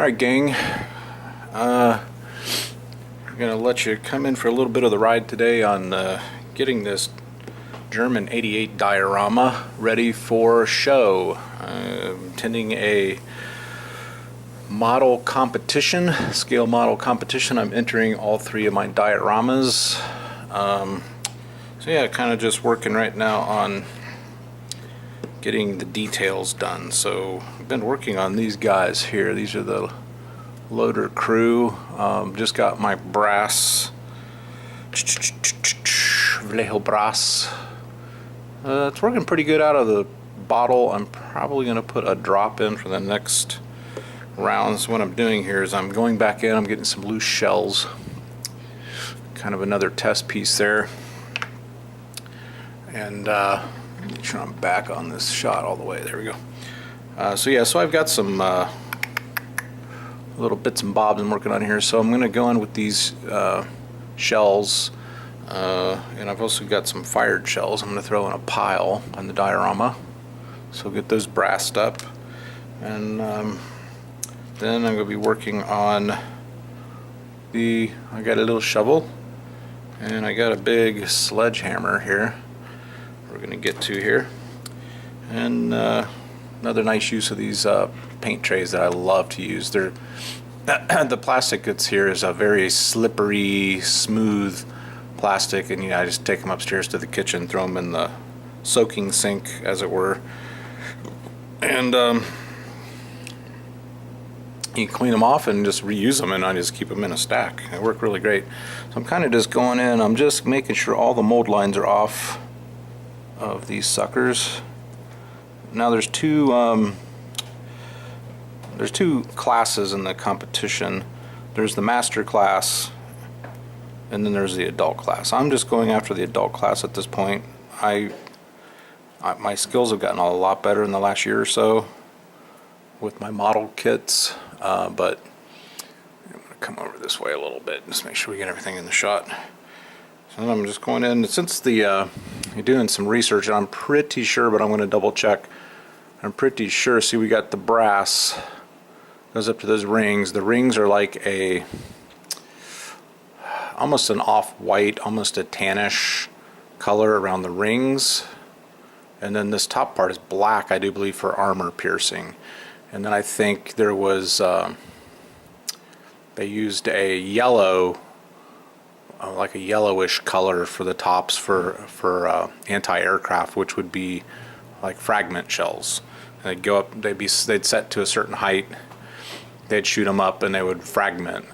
Alright, gang, I'm going to let you come in for a little bit of the ride today on getting this German 88 diorama ready for show. I'm attending a model competition, scale model competition. I'm entering all three of my dioramas. So yeah, kind of just working right now on getting the details done. So I've been working on these guys here. These are the loader crew. Just got my brass brass. It's working pretty good out of the bottle. I'm probably going to put a drop in for the next rounds. What I'm doing here is I'm going back in, I'm getting some loose shells, kind of another test piece there, and make sure I'm back on this shot all the way. There we go. So yeah, so I've got some little bits and bobs I'm working on here. So I'm going to go in with these shells, and I've also got some fired shells I'm going to throw in a pile on the diorama. So get those brassed up, and then I'm going to be working on I got a little shovel, and I got a big sledgehammer here we're going to get to here, and another nice use of these paint trays that I love to use. They're the plastic that's here is a very slippery, smooth plastic, and I just take them upstairs to the kitchen, throw them in the soaking sink, as it were, and you clean them off and just reuse them, and I just keep them in a stack. They work really great. So I'm kind of just going in, I'm just making sure all the mold lines are off of these suckers. Now there's two classes in the competition. There's the master class, and then there's the adult class. I'm just going after the adult class at this point. My skills have gotten a lot better in the last year or so with my model kits, but I'm going to come over this way a little bit and just make sure we get everything in the shot. So I'm just going in, since you're doing some research, and I'm pretty sure, but I'm going to double check. I'm pretty sure, see, we got the brass goes up to those rings. The rings are like almost an off-white, almost a tannish color around the rings, and then this top part is black, I do believe, for armor piercing. And then I think there was they used a yellow, like a yellowish color for the tops for anti-aircraft, which would be like fragment shells. And they'd go up, they'd set to a certain height, they'd shoot them up, and they would fragment.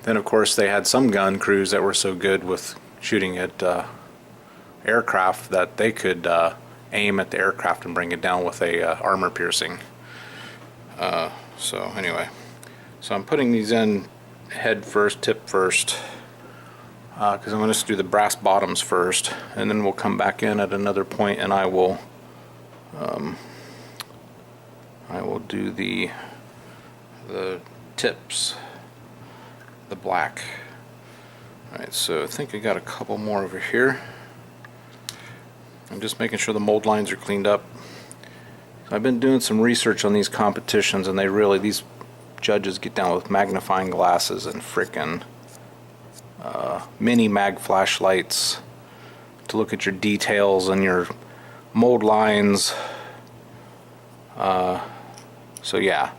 Then of course they had some gun crews that were so good with shooting at aircraft that they could aim at the aircraft and bring it down with a armor piercing. So anyway, so I'm putting these in head first, tip first, because I'm going to do the brass bottoms first, and then we'll come back in at another point, and I will do the tips, the black. Alright, so I think I got a couple more over here. I'm just making sure the mold lines are cleaned up. I've been doing some research on these competitions, and these judges get down with magnifying glasses and frickin' mini mag flashlights to look at your details and your mold lines. So yeah,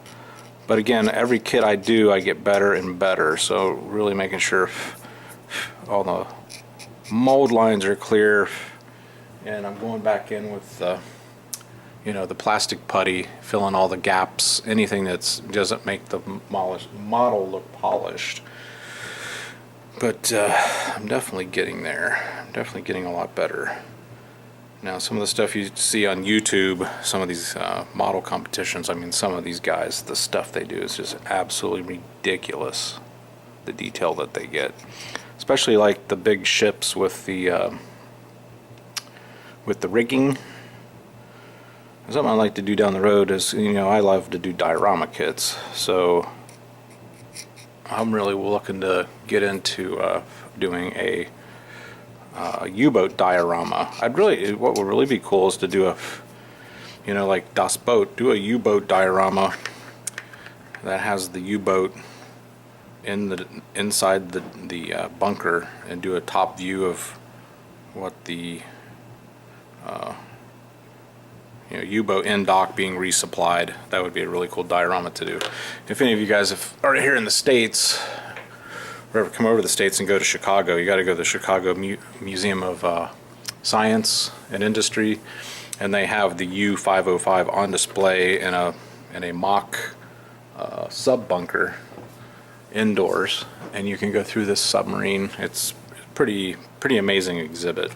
but again, every kit I do, I get better and better, so really making sure all the mold lines are clear, and I'm going back in with the plastic putty, filling all the gaps, anything that doesn't make the model look polished. But I'm definitely getting there. I'm definitely getting a lot better. Now, some of the stuff you see on YouTube, some of these model competitions, I mean, some of these guys, the stuff they do is just absolutely ridiculous, the detail that they get. Especially like the big ships with the rigging. Something I like to do down the road is, I love to do diorama kits, so I'm really looking to get into doing a U-boat diorama. What would really be cool is to do a, like Das Boat, do a U-boat diorama that has the U-boat inside the bunker, and do a top view of what the U-boat in dock being resupplied. That would be a really cool diorama to do. If any of you guys are here in the States, or ever come over to the States and go to Chicago, you got to go to the Chicago Museum of Science and Industry, and they have the U-505 on display in a mock sub bunker indoors, and you can go through this submarine. It's pretty amazing exhibit. So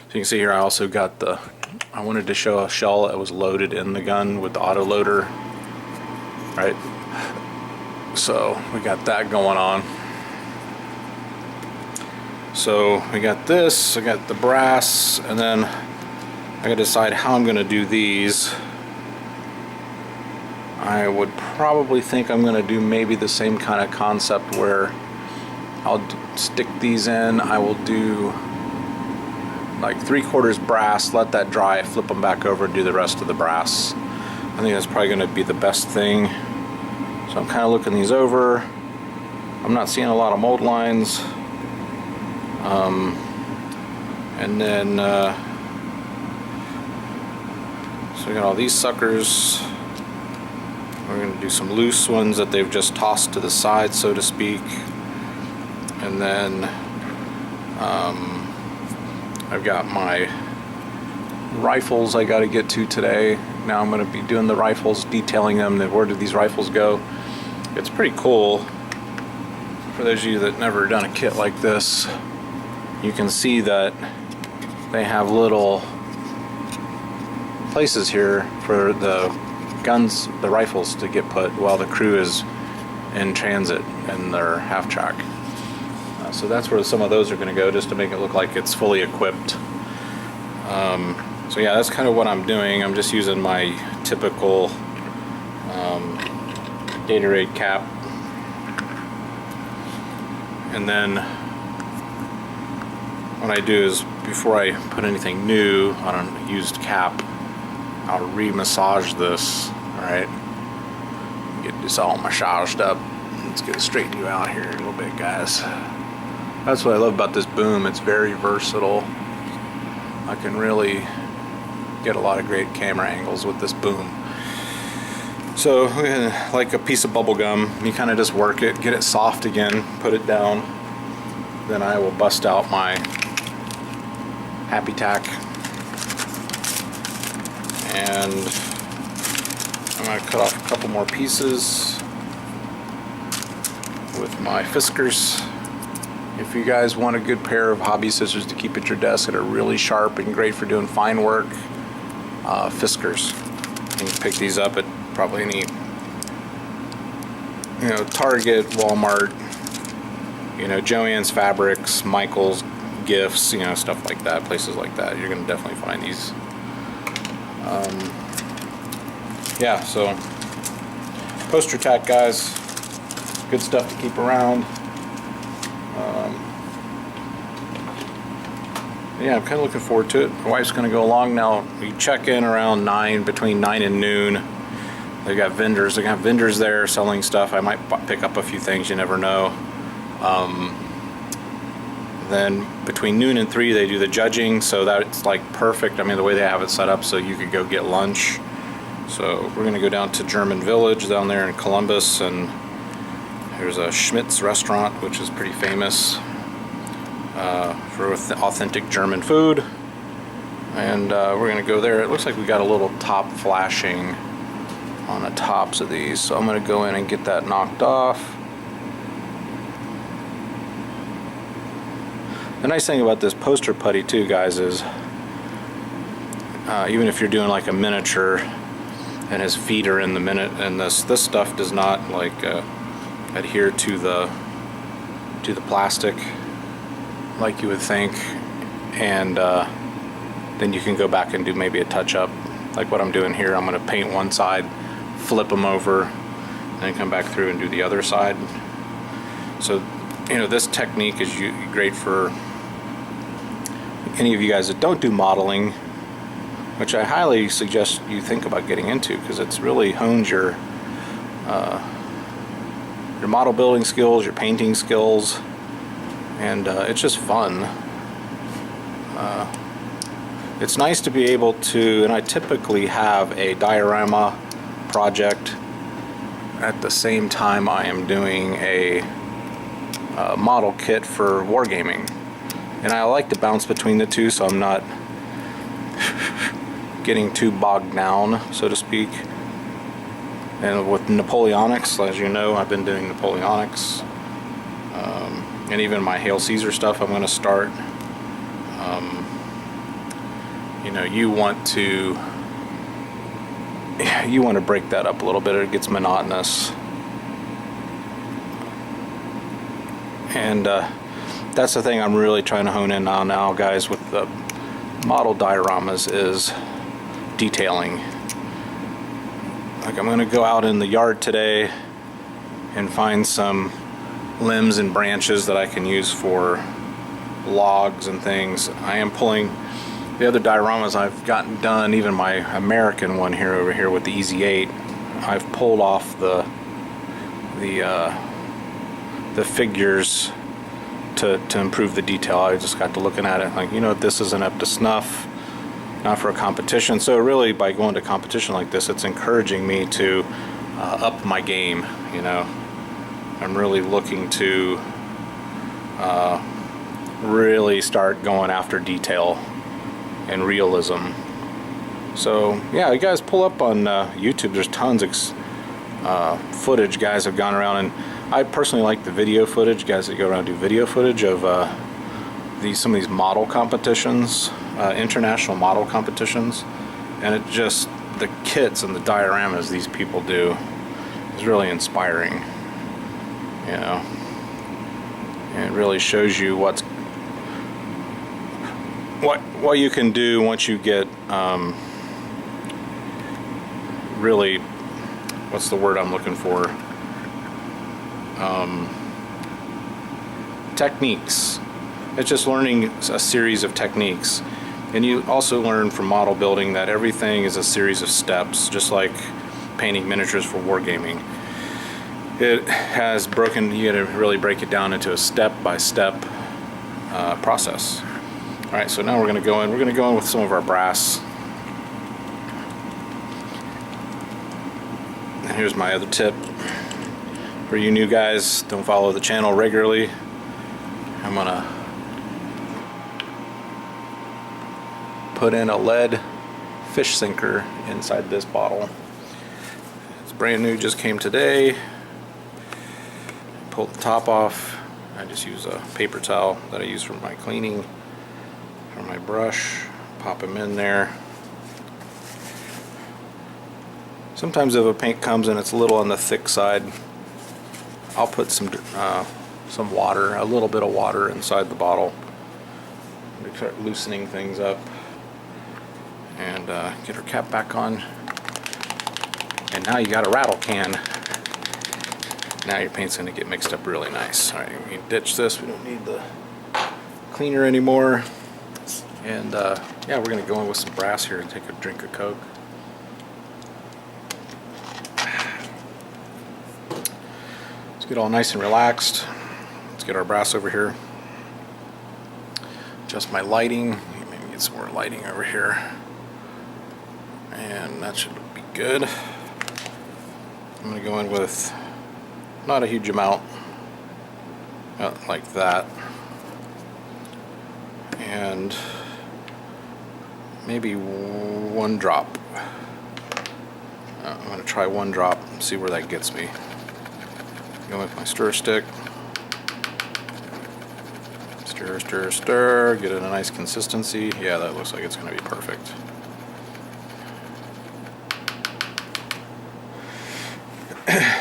you can see here I also got I wanted to show a shell that was loaded in the gun with the auto loader, right? So we got that going on. So we got this, I got the brass, and then I gotta decide how I'm gonna do these. I would probably think I'm gonna do maybe the same kind of concept where I'll stick these in. I will do like 3/4 brass, let that dry, flip them back over, and do the rest of the brass. I think that's probably going to be the best thing. So I'm kind of looking these over. I'm not seeing a lot of mold lines. And then so we got all these suckers. We're going to do some loose ones that they've just tossed to the side, so to speak. And then I've got my rifles I got to get to today. Now I'm going to be doing the rifles, detailing them. Where did these rifles go? It's pretty cool. For those of you that never done a kit like this, you can see that they have little places here for the guns, the rifles to get put while the crew is in transit in their half track. So that's where some of those are going to go, just to make it look like it's fully equipped. So yeah, that's kind of what I'm doing. I'm just using my typical Gatorade cap. And then what I do is, before I put anything new on a used cap, I'll re-massage this. Alright, get this all massaged up. Let's get it straighten you out here a little bit, guys. That's what I love about this boom. It's very versatile. I can really get a lot of great camera angles with this boom. So, like a piece of bubble gum, you kind of just work it, get it soft again, put it down. Then I will bust out my Happy Tack, and I'm going to cut off a couple more pieces with my Fiskars. If you guys want a good pair of hobby scissors to keep at your desk that are really sharp and great for doing fine work, Fiskars. You can pick these up at probably any, Target, Walmart, Joann's Fabrics, Michael's Gifts, stuff like that, places like that. You're going to definitely find these. Yeah, so poster tack, guys, good stuff to keep around. Yeah, I'm kind of looking forward to it. My wife's going to go along now. We check in around between 9 and noon. They got vendors. They got vendors there selling stuff. I might pick up a few things. You never know. Then between noon and 3, they do the judging. So that's like perfect. I mean, the way they have it set up, so you could go get lunch. So we're going to go down to German Village down there in Columbus, and there's a Schmidt's restaurant, which is pretty famous for authentic German food. And we're going to go there. It looks like we got a little top flashing on the tops of these, so I'm going to go in and get that knocked off. The nice thing about this poster putty too, guys, is even if you're doing like a miniature and his feet are in the minute, and this stuff does not like adhere to the plastic like you would think, and then you can go back and do maybe a touch-up like what I'm doing here. I'm going to paint one side, flip them over, and then come back through and do the other side. So this technique is great for any of you guys that don't do modeling, which I highly suggest you think about getting into, because it's really hones your your model building skills, your painting skills, and it's just fun. It's nice to be able to, and I typically have a diorama project at the same time I am doing a model kit for Wargamming, and I like to bounce between the two so I'm not getting too bogged down, so to speak. And with Napoleonics, as you know, I've been doing Napoleonics, and even my Hail Caesar stuff I'm going to start. You know, you want to break that up a little bit. It gets monotonous, and that's the thing I'm really trying to hone in on now, guys, with the model dioramas, is detailing. Like, I'm going to go out in the yard today and find some limbs and branches that I can use for logs and things. I am pulling the other dioramas I've gotten done, even my American one here over here with the Easy 8. I've pulled off the figures to improve the detail. I just got to looking at it like, you know, this isn't up to snuff, not for a competition. So really, by going to competition like this, it's encouraging me to up my game. You know, I'm really looking to really start going after detail and realism. So yeah, you guys pull up on YouTube. There's tons of footage guys have gone around, and I personally like the video footage. Guys that go around and do video footage of some of these model competitions, international model competitions, and it just, the kits and the dioramas these people do is really inspiring. You know, and it really shows you what you can do once you get really, what's the word I'm looking for? Techniques. It's just learning a series of techniques. And you also learn from model building that everything is a series of steps, just like painting miniatures for wargaming. It has broken, you gotta really break it down into a step-by-step process. Alright, so now we're gonna go in with some of our brass. And here's my other tip. For you new guys, don't follow the channel regularly. I'm gonna put in a lead fish sinker inside this bottle. It's brand new, just came today. Pull the top off. I just use a paper towel that I use for my cleaning, for my brush. Pop them in there. Sometimes if a paint comes and it's a little on the thick side, I'll put some water, a little bit of water inside the bottle to start loosening things up. And get her cap back on. And now you got a rattle can. Now your paint's going to get mixed up really nice. Alright, we can ditch this. We don't need the cleaner anymore. And yeah, we're going to go in with some brass here and take a drink of Coke. Let's get all nice and relaxed. Let's get our brass over here. Adjust my lighting. Maybe get some more lighting over here. And that should be good. I'm going to go in with not a huge amount, like that, and maybe one drop. I'm going to try one drop and see where that gets me. Go with my stir stick. Stir, stir, stir. Get it a nice consistency. Yeah, that looks like it's going to be perfect.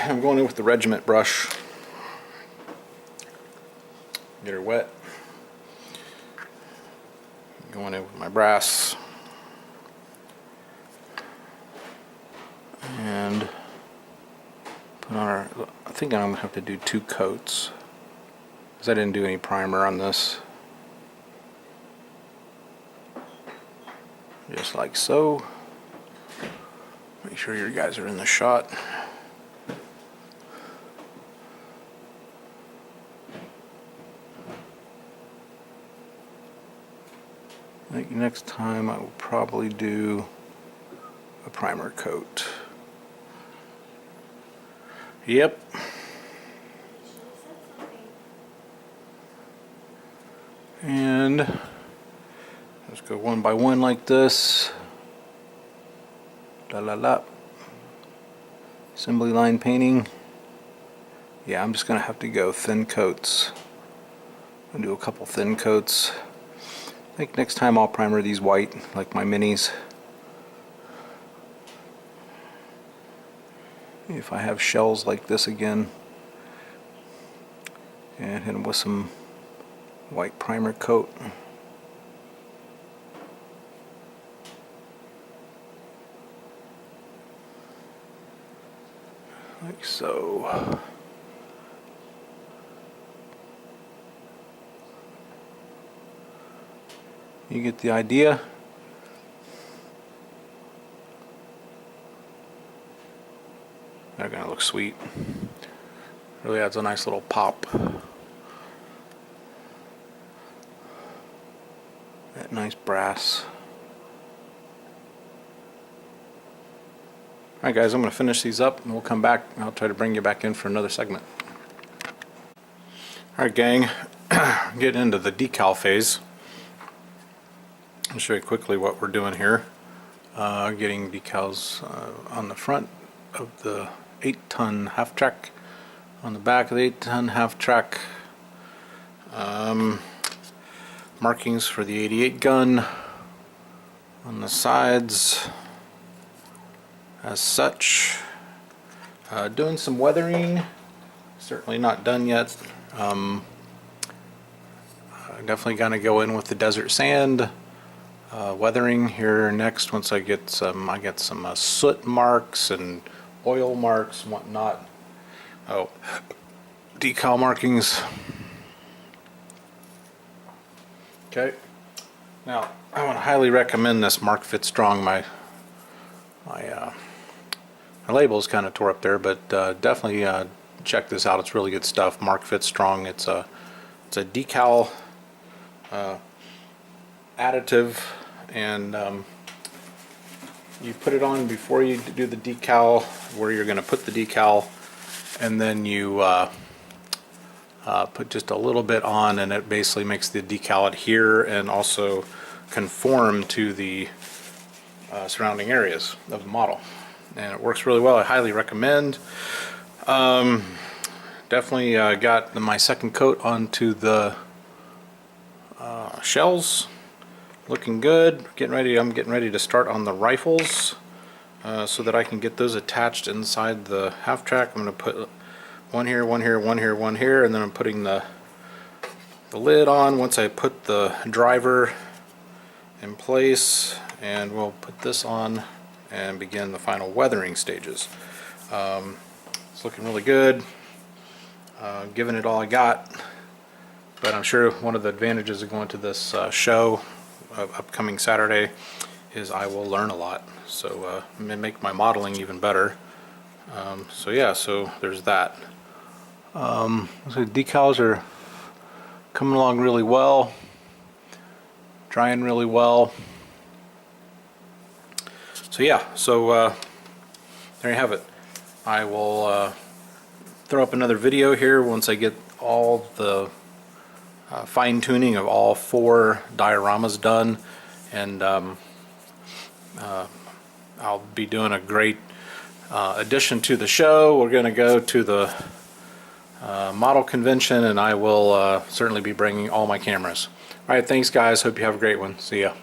I'm going in with the regiment brush. Get her wet. Going in with my brass. And put on our, I think I'm going to have to do 2 coats, because I didn't do any primer on this. Just like so. Make sure you guys are in the shot. think next time I will probably do a primer coat. Yep. And let's go one by one like this. La la la. Assembly line painting. Yeah, I'm just gonna have to go thin coats. I'm gonna do a couple thin coats. I think next time I'll primer these white, like my minis. If I have shells like this again, and hit them with some white primer coat. Like so. You get the idea? They're gonna look sweet. Really adds a nice little pop. That nice brass. Alright guys, I'm going to finish these up and we'll come back and I'll try to bring you back in for another segment. Alright gang, getting into the decal phase. I'll show you quickly what we're doing here. Getting decals on the front of the 8-ton half-track, on the back of the 8-ton half-track. Markings for the 88 gun on the sides. As such, doing some weathering, certainly not done yet. Definitely gonna go in with the desert sand weathering here next. Once I get some, soot marks and oil marks and whatnot. Oh, decal markings. Okay. Now I would highly recommend this Mark Fit Strong. My label is kind of tore up there, but definitely check this out. It's really good stuff. Mark Fit Strong. It's a decal additive, and you put it on before you do the decal, where you're going to put the decal, and then you put just a little bit on, and it basically makes the decal adhere and also conform to the surrounding areas of the model, and it works really well. I highly recommend. Definitely got my second coat onto the shells, looking good. I'm getting ready to start on the rifles so that I can get those attached inside the half track. I'm going to put one here, one here, one here, one here, and then I'm putting the lid on once I put the driver in place, and we'll put this on and begin the final weathering stages. It's looking really good. Giving it all I got, but I'm sure one of the advantages of going to this show upcoming Saturday is I will learn a lot, so make my modeling even better. So yeah, so there's that. So decals are coming along really well, drying really well. So yeah, so there you have it. I will throw up another video here once I get all the fine-tuning of all 4 dioramas done, and I'll be doing a great addition to the show. We're going to go to the model convention, and I will certainly be bringing all my cameras. Alright, thanks guys, hope you have a great one. See ya.